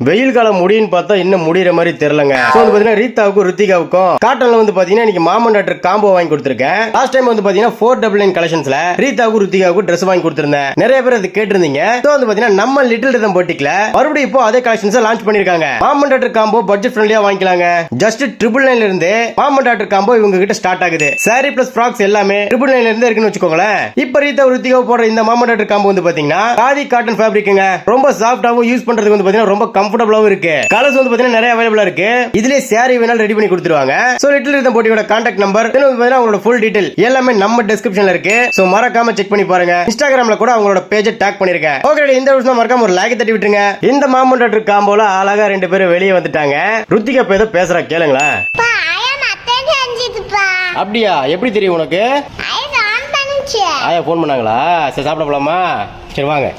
வெயில் காலம் முடியும்னு பார்த்தா இன்னும் முடியற மாதிரி தெரியலங்க. சோ வந்து பாத்தீங்கன்னா ரீதாவுக்கும் ருத்திகாவுக்கும் காட்டன்ல வந்து பாத்தீங்கன்னா இன்னைக்கு மாமன் டாக்டர் காம்போ வாங்கி கொடுத்திருக்கேன். லாஸ்ட் டைம் வந்து பாத்தீங்கன்னா 499 கலெக்ஷன்ஸ்ல ரீதாவுக்கும் ருத்திகாவுக்கும் Dress வாங்கி கொடுத்திருந்தேன். நிறைய பேர் அது கேட்டிருந்தீங்க. சோ வந்து பாத்தீங்கன்னா நம்ம லிட்டில் ரிதம் பொட்டிக்ல மறுபடியும் இப்போ அதே கலெக்ஷன்ஸ் லான்ச் பண்ணிருக்காங்க. மாமன் டாக்டர் காம்போ பட்ஜெட் ஃப்ரெண்ட்லியா வாங்கிக்கலாங்க. ஜஸ்ட் 999 ல இருந்து மாமன் டாக்டர் காம்போ இவங்க கிட்ட ஸ்டார்ட் ஆகுது. சாரி பிளஸ் ஃப்ராக்ஸ் எல்லாமே 999 ல இருந்து இருக்குன்னு வச்சுக்கோங்களேன். இப்போ ரீதா ருத்திகாவு போடுற இந்த மாமன் டாக்டர் காம்போ வந்து பாத்தீங்கன்னா காதி காட்டன் ஃபேப்ரிக்குங்க. ரொம்ப சாஃப்டாவும் யூஸ் பண்றதுக்கு வந்து பாத்தீங்கன்னா ரொம்ப கம்ஃபர்டபுளாவும் இருக்கு. கலர்ஸ் வந்து பாத்தீங்கன்னா நிறைய அவைலபிளா இருக்கு. இதுலயே saree வேணாலும் ரெடி பண்ணி கொடுத்துருவாங்க. சோ லிட்டில் ரிதம் பொட்டியோட கான்டாக்ட் நம்பர் வந்து பாத்தீங்கன்னா அவங்களோட ஃபுல் டீடைல் எல்லாமே நம்ம டிஸ்கிரிப்ஷன்ல இருக்கு. சோ மறக்காம செக் பண்ணி பாருங்க. இன்ஸ்டாகிராம்ல கூட அவங்களோட பேஜை டாக் பண்ணிருக்கேன். ஓகே, இந்த விஷயம் மறக்காம ஒரு லைக் தட்டி விட்டுருங்க. இந்த மாமன் டாக்டர் காம்போல அழகா ரெண்டு பேரும் வெளியே வந்துட்டாங்க. ருத்திகா இப்ப ஏதோ பேசுறா கேளுங்களா. அப்படியா? எப்படி தெரியும் உனக்கு? ஆயா போன் பண்ணாங்களா? சரி சாப்பிட போலாமா? சரி வாங்க.